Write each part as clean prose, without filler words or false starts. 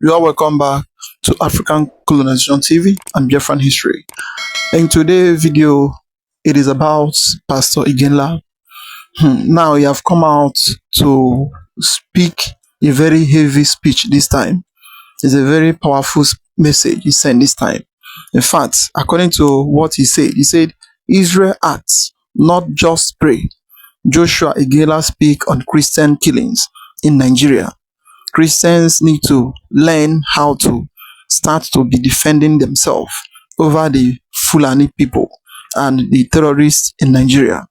You are welcome back to African Colonization TV and Biafran History. In today's video, it is about Pastor Iginla. Now he have come out to speak a very heavy speech this time. It's a very powerful message he sent this time. In fact, according to what he said, Israel acts, not just pray. Joshua Iginla speak on Christian killings in Nigeria. Christians need to learn how to start to be defending themselves over the Fulani people and the terrorists in Nigeria.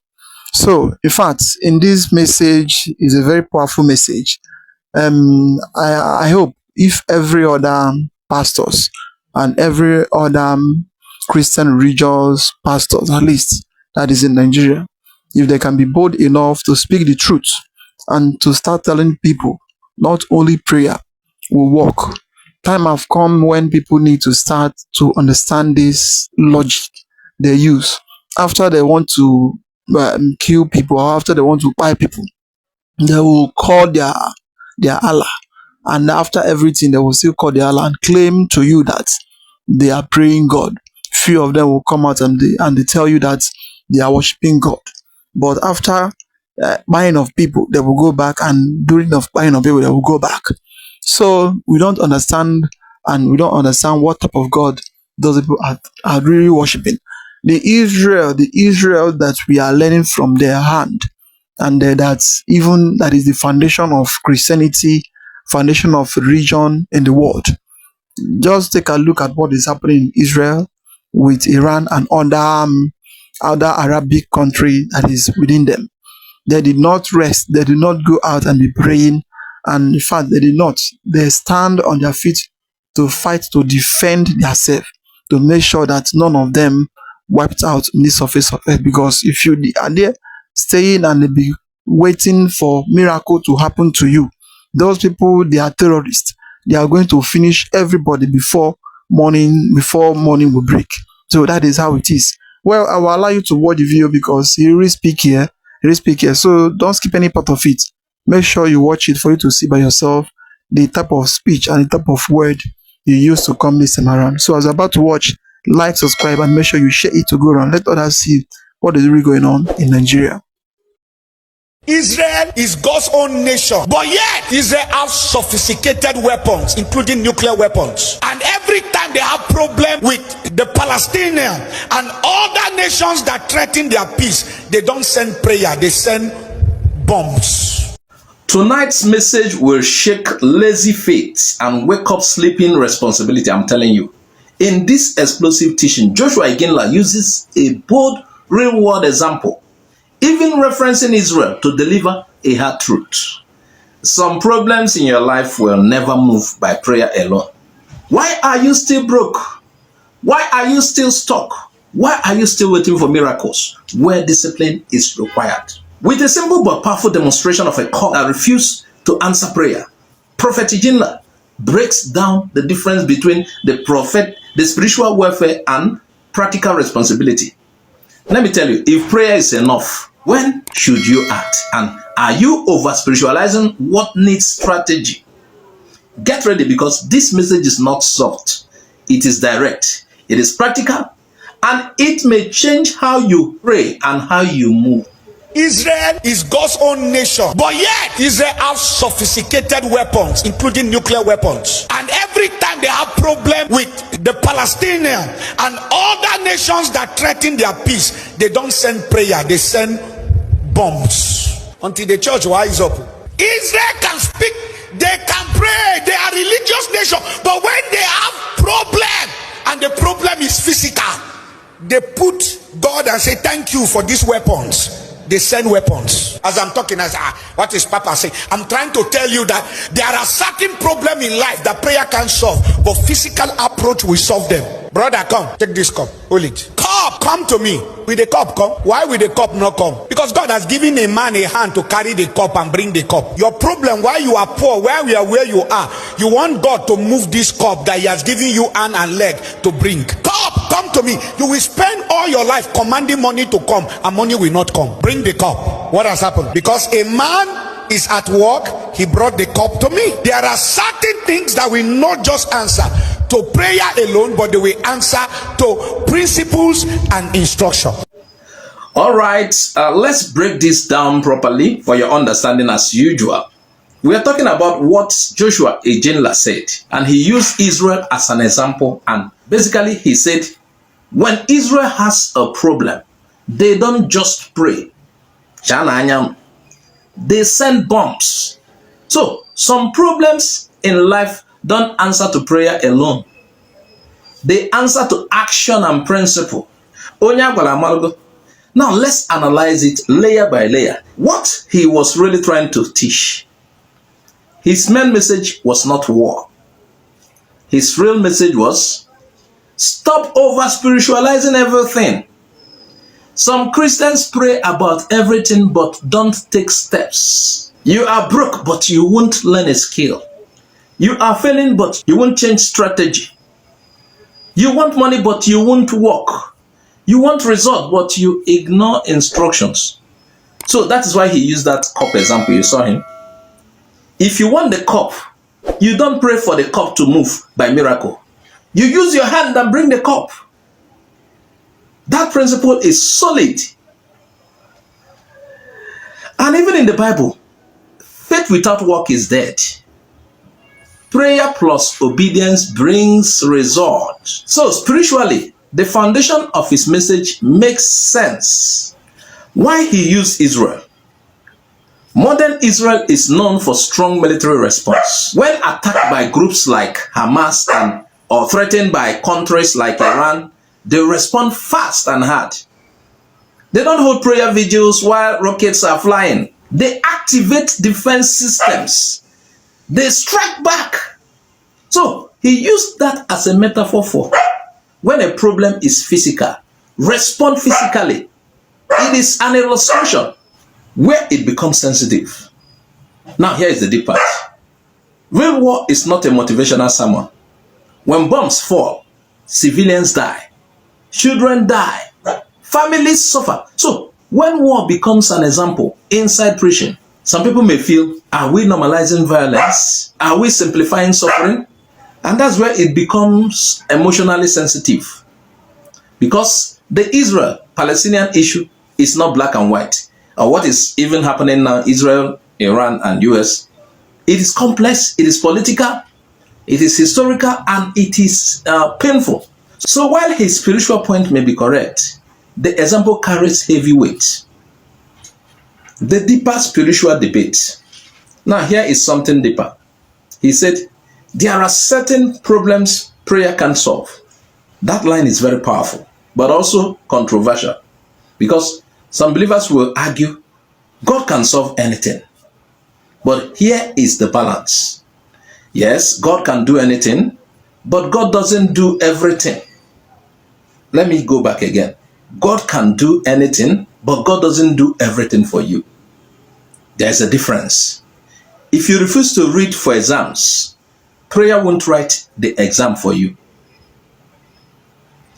So, in fact, in this message is a very powerful message. I hope if every other pastors and every other Christian religious pastors, at least that is in Nigeria, if they can be bold enough to speak the truth and to start telling people not only prayer will work. Time have come when people need to start to understand this logic they use. After they want to kill people, or after they want to buy people, they will call their Allah. And after everything, they will still call their Allah and claim to you that they are praying God. Few of them will come out and they tell you that they are worshiping God. But after buying of people, they will go back, and during the buying of people, they will go back. So we don't understand, and we don't understand what type of God those people are really worshiping. The Israel that we are learning from their hand, and that is the foundation of Christianity, foundation of religion in the world. Just take a look at what is happening in Israel with Iran and other Arabic country that is within them. They did not rest. They did not go out and be praying. And in fact, they did not. They stand on their feet to fight, to defend themselves, to make sure that none of them wiped out in the surface of earth. Because if you are there staying and be waiting for miracle to happen to you, those people, they are terrorists. They are going to finish everybody before morning will break. So that is how it is. Well, I will allow you to watch the video because he really speak here. So don't skip any part of it. Make sure you watch it for you to see by yourself the type of speech and the type of word you use to come this time around. So as you're about to watch, like, subscribe, and make sure you share it to go around. Let others see what is really going on in Nigeria. Israel is God's own nation, but yet Israel has sophisticated weapons, including nuclear weapons. And every time they have problem with the Palestinians and other nations that threaten their peace, they don't send prayer, they send bombs. Tonight's message will shake lazy faith and wake up sleeping responsibility, I'm telling you. In this explosive teaching, Joshua Iginla uses a bold real-world example, even referencing Israel to deliver a hard truth. Some problems in your life will never move by prayer alone. Why are you still broke? Why are you still stuck? Why are you still waiting for miracles where discipline is required? With a simple but powerful demonstration of a cult that refused to answer prayer, Prophet Iginla breaks down the difference between the spiritual warfare and practical responsibility. Let me tell you, if prayer is enough, when should you act? And are you over-spiritualizing what needs strategy? Get ready, because this message is not soft. It is direct. It is practical. And it may change how you pray and how you move. Israel is God's own nation, but yet Israel has sophisticated weapons, including nuclear weapons. And every time they have problem with the Palestinians and other nations that threaten their peace, they don't send prayer, they send bombs. Until the church rise up. Israel can speak, they can pray, they are a religious nation, but when they have problem, and the problem is physical, they put God and say, thank you for these weapons. They send weapons. As I'm talking, what is Papa saying? I'm trying to tell you that there are certain problems in life that prayer can't solve, but physical approach will solve them. Brother, come, take this cup, hold it. Cup, come to me. Will the cup come? Why will the cup not come? Because God has given a man a hand to carry the cup and bring the cup. Your problem, why you are poor, where you are, you want God to move this cup that he has given you hand and leg to bring. Cup, come to me. You will spend all your life commanding money to come, and money will not come. Bring the cup. What has happened? Because a man is at work, he brought the cup to me. There are certain things that will not just answer to prayer alone, but they will answer to principles and instruction. All right, let's break this down properly for your understanding as usual. We are talking about what Joshua Iginla said, and he used Israel as an example. And basically he said, when Israel has a problem, they don't just pray. They send bombs. So some problems in life don't answer to prayer alone. They answer to action and principle. Now let's analyze it layer by layer. What he was really trying to teach. His main message was not war. His real message was, stop over-spiritualizing everything. Some Christians pray about everything but don't take steps. You are broke but you won't learn a skill. You are failing but you won't change strategy. You want money but you won't work. You want result but you ignore instructions. So that is why he used that cup example. You saw him. If you want the cup, you don't pray for the cup to move by miracle. You use your hand and bring the cup. That principle is solid. And even in the Bible, faith without work is dead. Prayer plus obedience brings results. So spiritually, the foundation of his message makes sense. Why he used Israel? Modern Israel is known for strong military response. When attacked by groups like Hamas or threatened by countries like Iran, they respond fast and hard. They don't hold prayer vigils while rockets are flying. They activate defense systems. They strike back. So he used that as a metaphor for when a problem is physical, respond physically. It is an illustration where it becomes sensitive. Now here is the deep part. Real war is not a motivational sermon. When bombs fall, civilians die, children die, families suffer. So when war becomes an example inside preaching, some people may feel, are we normalizing violence? Are we simplifying suffering? And that's where it becomes emotionally sensitive. Because the Israel-Palestinian issue is not black and white. Or what is even happening now, Israel, Iran, and US, it is complex, it is political, it is historical, and it is painful. So while his spiritual point may be correct, the example carries heavy weight. The deeper spiritual debate. Now here is something deeper. He said, there are certain problems prayer can solve. That line is very powerful, but also controversial. Because some believers will argue, God can solve anything. But here is the balance. Yes, God can do anything, but God doesn't do everything. Let me go back again. God can do anything, but God doesn't do everything for you. There's a difference. If you refuse to read for exams, prayer won't write the exam for you.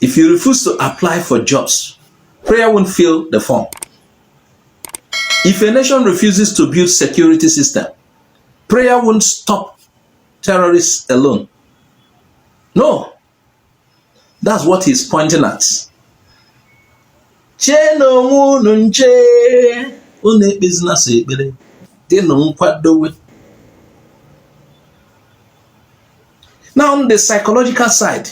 If you refuse to apply for jobs, prayer won't fill the form. If a nation refuses to build security system, prayer won't stop terrorists alone. No. That's what he's pointing at. Now on the psychological side,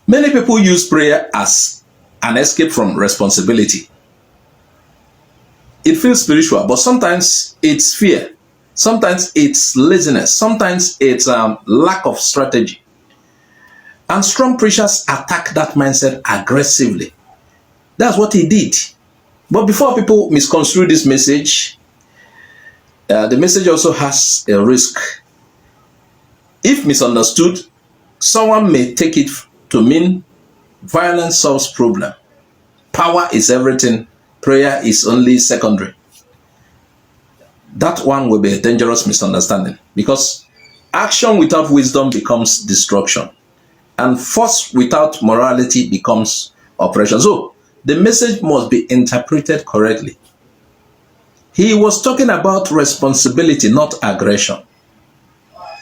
many people use prayer as an escape from responsibility. It feels spiritual, but sometimes it's fear. Sometimes it's laziness. Sometimes it's lack of strategy. And strong preachers attack that mindset aggressively. That's what he did. But before people misconstrue this message, the message also has a risk. If misunderstood, someone may take it to mean violence solves problem. Power is everything. Prayer is only secondary. That one will be a dangerous misunderstanding, because action without wisdom becomes destruction, and force without morality becomes oppression. So the message must be interpreted correctly. He was talking about responsibility, not aggression.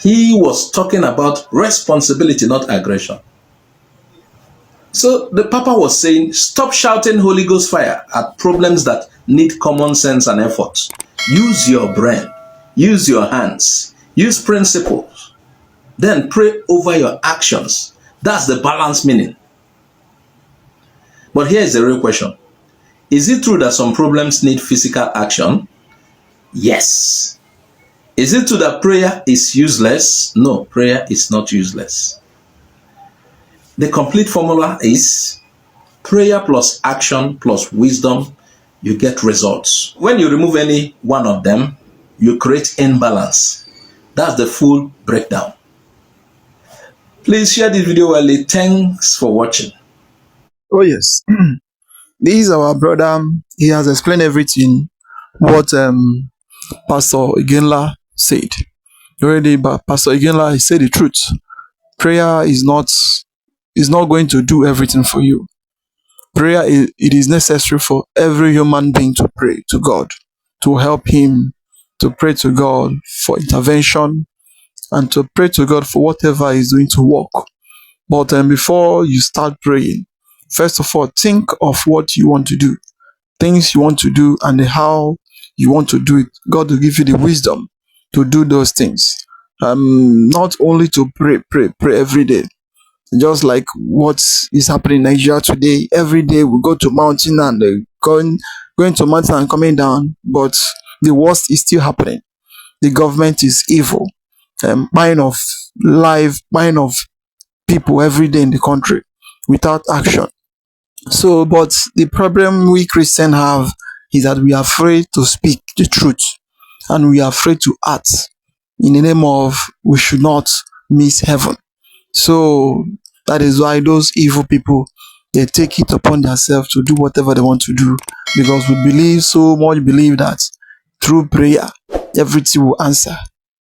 He was talking about responsibility, not aggression. So the Papa was saying, stop shouting Holy Ghost fire at problems that need common sense and effort. Use your brain, use your hands, use principles, then pray over your actions. That's the balance meaning. But here is the real question. Is it true that some problems need physical action? Yes. Is it true that prayer is useless? No, prayer is not useless. The complete formula is prayer plus action plus wisdom, you get results. When you remove any one of them, you create imbalance. That's the full breakdown. Please share this video widely. Thanks for watching. Oh yes. This is our brother. He has explained everything what Pastor Iginla said. Already, but Pastor Iginla, he said the truth. Prayer is not going to do everything for you. Prayer it is necessary for every human being to pray to God, to help him, to pray to God for intervention, and to pray to God for whatever he's doing to work. But before you start praying, first of all, think of what you want to do, things you want to do, and how you want to do it. God will give you the wisdom to do those things. Not only to pray every day. Just like what is happening in Nigeria today. Every day we go to mountain and going to mountain and coming down, but the worst is still happening. The government is evil, buying of life, buying of people every day in the country without action. So, but the problem we Christians have is that we are afraid to speak the truth and we are afraid to act in the name of we should not miss heaven. So that is why those evil people, they take it upon themselves to do whatever they want to do, because we believe that through prayer everything will answer.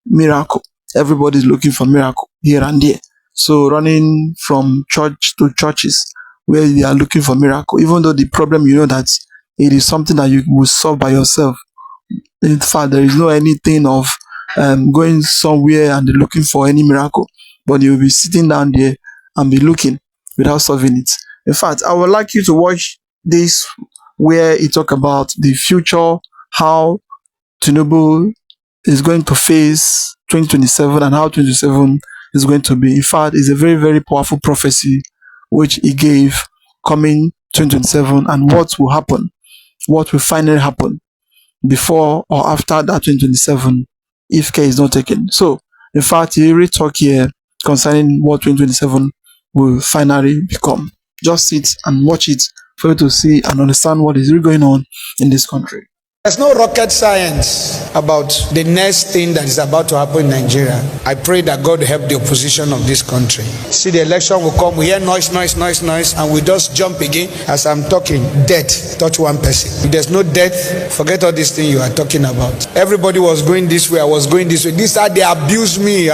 Miracle. Everybody is looking for miracle here and there. So running from church to churches where they are looking for miracle, even though the problem, you know that it is something that you will solve by yourself. In fact, there is no anything of going somewhere and looking for any miracle, but you will be sitting down there and be looking without solving it. In fact, I would like you to watch this where it talk about the future, how Tinubu is going to face 2027 and how 2027 is going to be. In fact, it's a very, very powerful prophecy which he gave coming 2027 and what will happen, what will finally happen before or after that 2027 if care is not taken. So, in fact, he really talk here concerning what 2027 will finally become. Just sit and watch it for you to see and understand what is really going on in this country. There's no rocket science about the next thing that is about to happen in Nigeria. I pray that God help the opposition of this country. See, the election will come, we hear noise, and we just jump again. As I'm talking, death touch one person. If there's no death, forget all this thing you are talking about. Everybody was going this way, I was going this way. This side, they abuse me,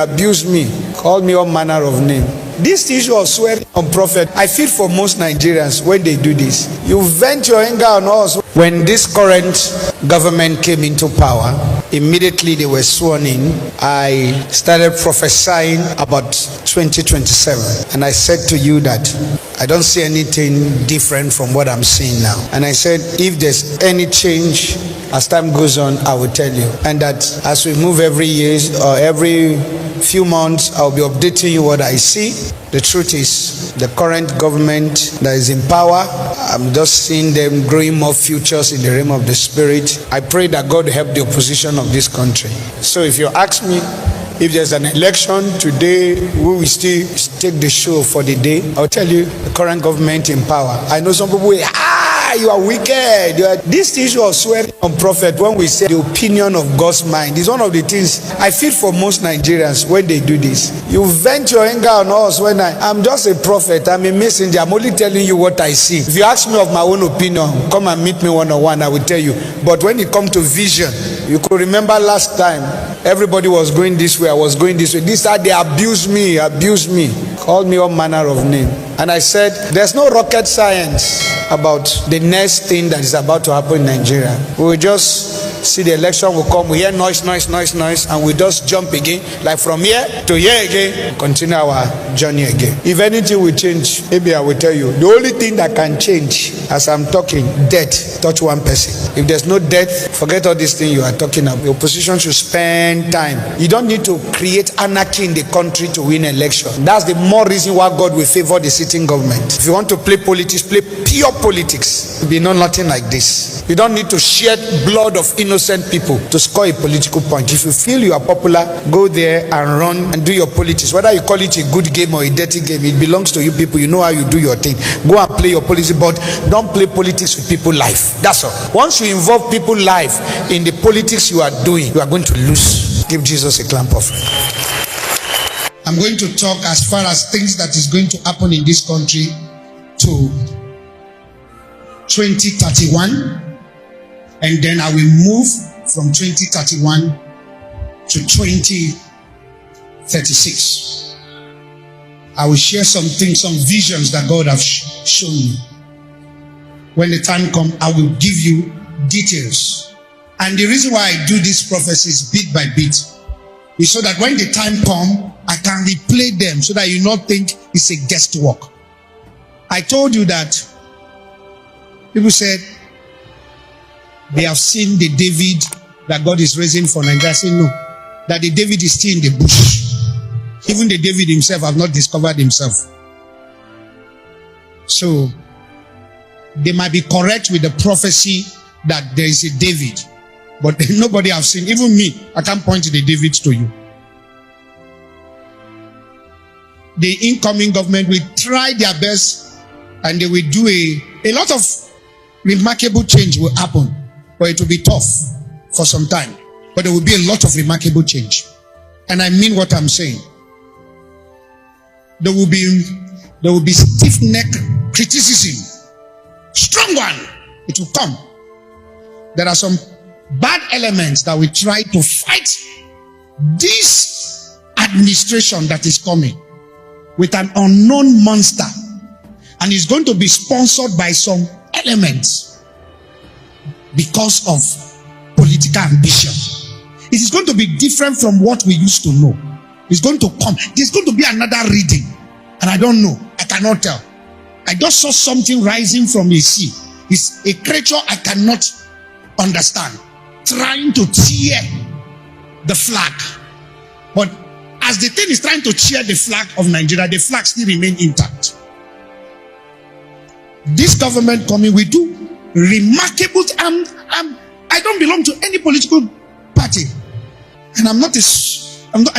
called me all manner of name. This issue of swearing on prophet, I feel for most Nigerians when they do this. You vent your anger on us. When this current government came into power, immediately they were sworn in. I started prophesying about 2027. And I said to you that I don't see anything different from what I'm seeing now. And I said, if there's any change as time goes on, I will tell you. And that as we move every year or every few months, I'll be updating you what I see. The truth is, the current government that is in power, I'm just seeing them growing more futures in the realm of the spirit. I pray that God help the opposition of this country. So if you ask me, if there's an election today, we will still take the show for the day. I'll tell you, the current government in power. I know some people will, you are wicked. This issue of swearing on prophet, when we say the opinion of God's mind, is one of the things I feel for most Nigerians when they do this. You vent your anger on us when I'm just a prophet, I'm a messenger, I'm only telling you what I see. If you ask me of my own opinion, come and meet me one-on-one, I will tell you. But when it comes to vision, you could remember last time, everybody was going this way, I was going this way. This side, they abused me, called me all manner of name. And I said, there's no rocket science about the next thing that is about to happen in Nigeria. We will just see the election will come, we hear noise, and we just jump again, like from here to here again, continue our journey again. If anything will change, maybe I will tell you. The only thing that can change, as I'm talking, death touch one person. If there's no death, forget all this thing you are talking about. The opposition should spend time. You don't need to create anarchy in the country to win election. That's the more reason why God will favor the sitting government. If you want to play politics, play pure politics. It will be nothing like this. You don't need to shed blood of innocent people to score a political point. If you feel you are popular, go there and run and do your politics. Whether you call it a good game or a dirty game, it belongs to you people. You know how you do your thing. Go and play your politics, but don't play politics with people's life. That's all. Once you involve people's life in the politics you are doing, you are going to lose. Give Jesus a clap of. I'm going to talk as far as things that is going to happen in this country to 2031, and then I will move from 2031 to 2036. I will share some things, some visions that God has shown me. When the time comes, I will give you details. And the reason why I do these prophecies bit by bit is so that when the time comes, I can replay them so that you not think it's a guesswork. I told you that people said they have seen the David that God is raising for Nigeria. I say no, that the David is still in the bush. Even the David himself have not discovered himself. So they might be correct with the prophecy that there is a David, but nobody have seen. Even me, I can't point to the David to you. The incoming government will try their best, and they will do a lot of remarkable change will happen, but it will be tough for some time. But there will be a lot of remarkable change, and I mean what I'm saying. There will be stiff-neck criticism, strong one. It will come. There are some bad elements that will try to fight this administration that is coming with an unknown monster, and it's going to be sponsored by some elements because of political ambition. It is going to be different from what we used to know. It's going to come. There's going to be another reading, and I don't know. I cannot tell. I just saw something rising from the sea. It's a creature I cannot understand, trying to tear the flag. But as the thing is trying to tear the flag of Nigeria, the flag still remains intact. This government coming will do remarkable. I don't belong to any political party, and I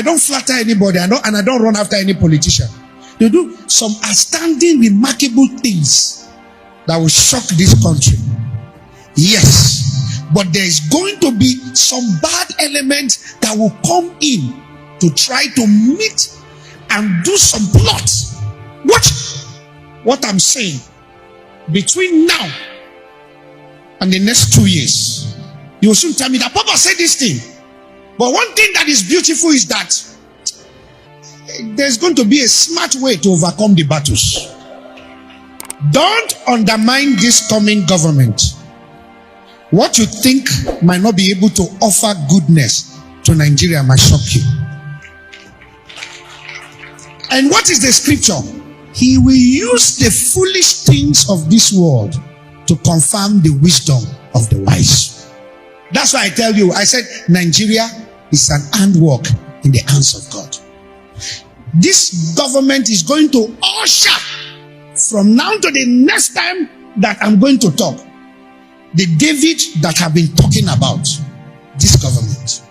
don't flatter anybody. I don't run after any politician. They do some outstanding, remarkable things that will shock this country. Yes, but there is going to be some bad elements that will come in to try to meet and do some plots. Watch what I'm saying. Between now and the next 2 years, you will soon tell me that Papa said this thing. But one thing that is beautiful is that there's going to be a smart way to overcome the battles. Don't undermine this coming government. What you think might not be able to offer goodness to Nigeria might shock you. And what is the scripture? He will use the foolish things of this world to confirm the wisdom of the wise. That's why I tell you, I said Nigeria is an handwork in the hands of God. This government is going to usher, from now to the next time that I'm going to talk, the David that I've been talking about, this government.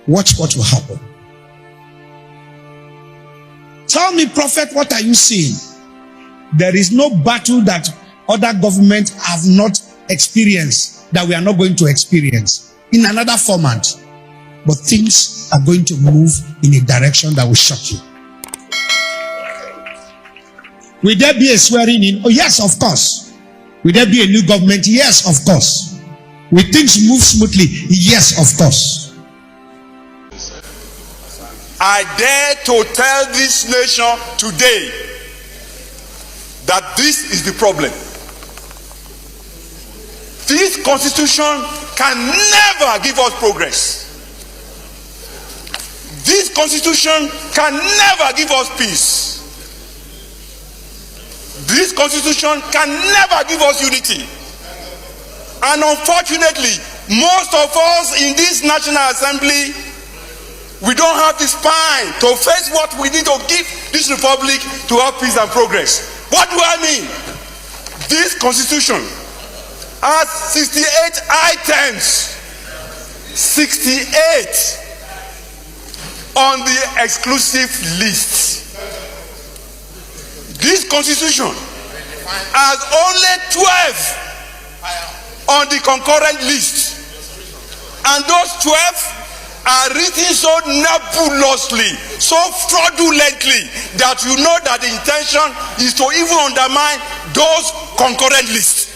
Watch what will happen. Tell me, prophet, what are you seeing? There is no battle that other governments have not experienced that we are not going to experience in another format. But things are going to move in a direction that will shock you. Will there be a swearing in? Oh, yes, of course. Will there be a new government? Yes, of course. Will things move smoothly? Yes, of course. I dare to tell this nation today that this is the problem. This constitution can never give us progress. This constitution can never give us peace. This constitution can never give us unity. And unfortunately, most of us in this National Assembly, we don't have the spine to face what we need to give this republic to have peace and progress. What do I mean? This constitution has 68 items. 68 on the exclusive list. This constitution has only 12 on the concurrent list, and those 12 are written so nebulously, so fraudulently, that you know that the intention is to even undermine those concurrent lists.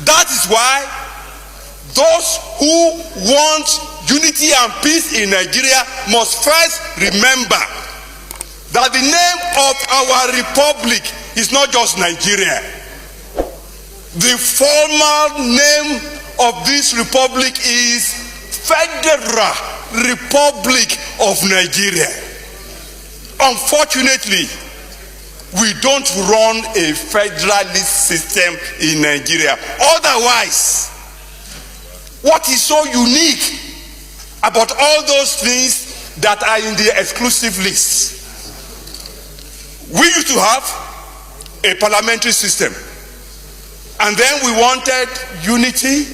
That is why those who want unity and peace in Nigeria must first remember that the name of our republic is not just Nigeria. The formal name of this republic is Federal Republic of Nigeria. Unfortunately, we don't run a federalist system in Nigeria. Otherwise, what is so unique about all those things that are in the exclusive list? We used to have a parliamentary system, and then we wanted unity,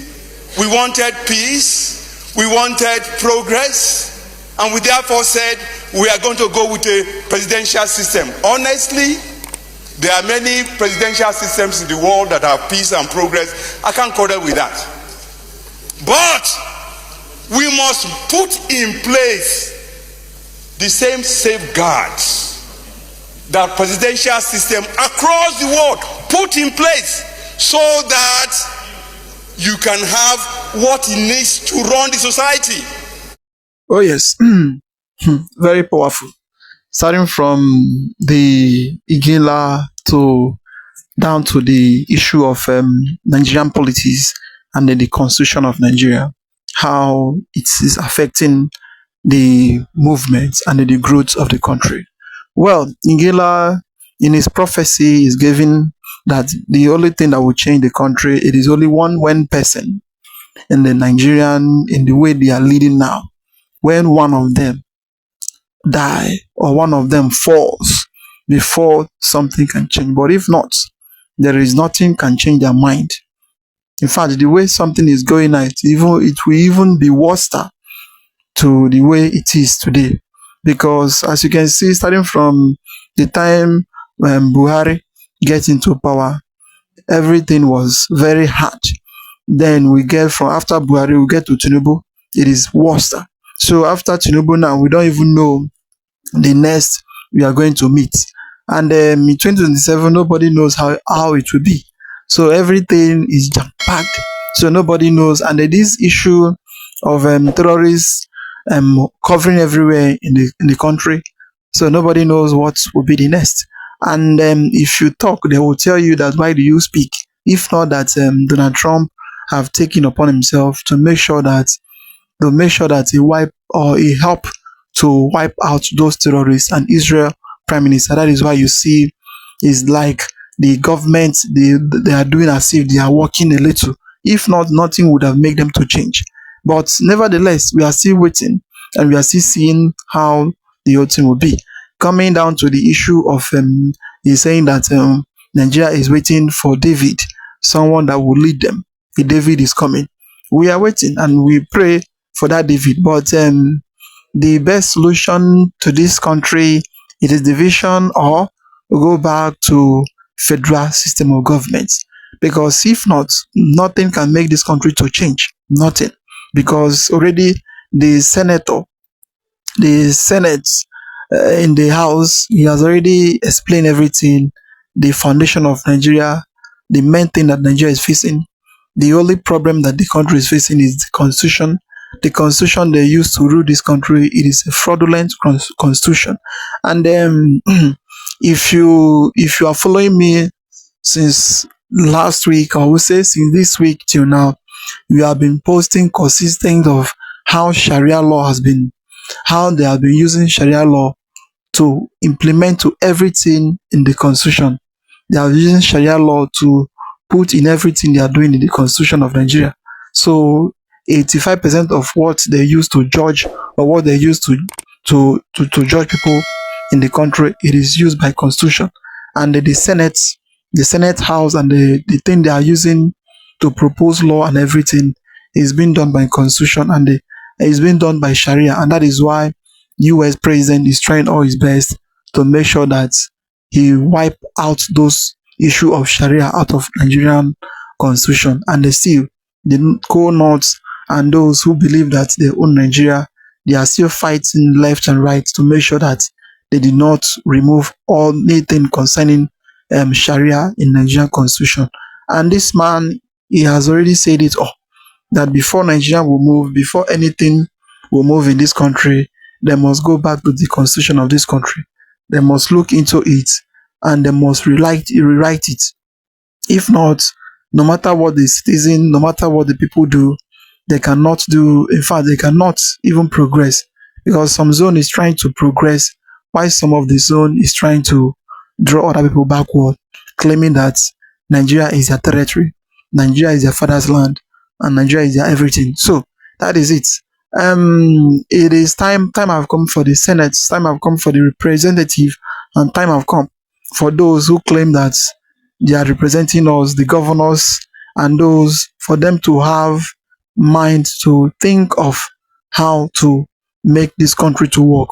we wanted peace, we wanted progress, and we therefore said we are going to go with a presidential system. Honestly, there are many presidential systems in the world that have peace and progress. I can't quarrel with that. But we must put in place the same safeguards that presidential system across the world put in place, so that you can have what it needs to run the society. Oh yes, very powerful. Starting from the Iginla to down to the issue of Nigerian politics and then the constitution of Nigeria, how it is affecting the movement and the growth of the country. Well, Iginla, in his prophecy, is giving that the only thing that will change the country, it is only one person in the Nigerian, in the way they are leading now. When one of them die or one of them falls before something can change. But if not, there is nothing can change their mind. In fact, the way something is going now, it will even be worse to the way it is today. Because as you can see, starting from the time when Buhari gets into power, everything was very hard. Then we get from after Buhari, we get to Tinubu, it is worse. So after Tinubu now, we don't even know the next we are going to meet. And in 2027, nobody knows how it will be. So everything is jam-packed. So nobody knows. And this issue of terrorists covering everywhere in the country. So nobody knows what will be the next. And if you talk, they will tell you that why do you speak? If not that Donald Trump have taken upon himself to make sure that he wipe or he help to wipe out those terrorists and Israel prime minister. That is why you see is like the government, they are doing as if they are working a little. If not, nothing would have made them to change. But nevertheless, we are still waiting and we are still seeing how the whole thing will be. Coming down to the issue of he's saying that Nigeria is waiting for David, someone that will lead them. A David is coming. We are waiting and we pray for that David. But the best solution to this country, it is division or go back to federal system of government. Because if not, nothing can make this country to change. Nothing. Because already the Senate in the House, he has already explained everything. The foundation of Nigeria, the main thing that Nigeria is facing, the only problem that the country is facing is the constitution. The constitution they used to rule this country, it is a fraudulent constitution. And if you are following me since last week, I would say since this week till now, we have been posting consistent of how Sharia law has been, how they have been using Sharia law to implement to everything in the constitution. They are using Sharia law to put in everything they are doing in the constitution of Nigeria. So 85% of what they use to judge or what they use to judge people in the country, it is used by constitution. And the Senate House and the thing they are using to propose law and everything is being done by constitution and it's being done by Sharia. And that is why US president is trying all his best to make sure that he wipe out those issue of Sharia out of Nigerian constitution. And they still, the co-nots and those who believe that they own Nigeria, they are still fighting left and right to make sure that they did not remove all anything concerning Sharia in Nigerian constitution. And this man, he has already said it all, that before Nigeria will move, before anything will move in this country, they must go back to the constitution of this country. They must look into it and they must rewrite it. If not, no matter what the citizen, no matter what the people do, they cannot do, in fact, they cannot even progress because some zone is trying to progress while some of the zone is trying to draw other people backward, claiming that Nigeria is their territory, Nigeria is their father's land, and Nigeria is their everything. So that is it. It is time have come for the Senate, time have come for the representative, and time have come for those who claim that they are representing us, the governors, and those for them to have mind to think of how to make this country to work.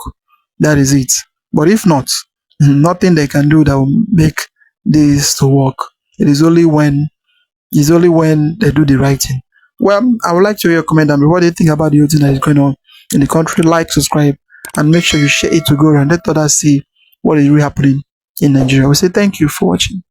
That is it. But if not, nothing they can do that will make this to work. It's only when they do the right thing. Well, I would like to hear your comment and what do you think about the whole thing that is going on in the country. Like, subscribe, and make sure you share it to go around. Let others see what is really happening in Nigeria. We say thank you for watching.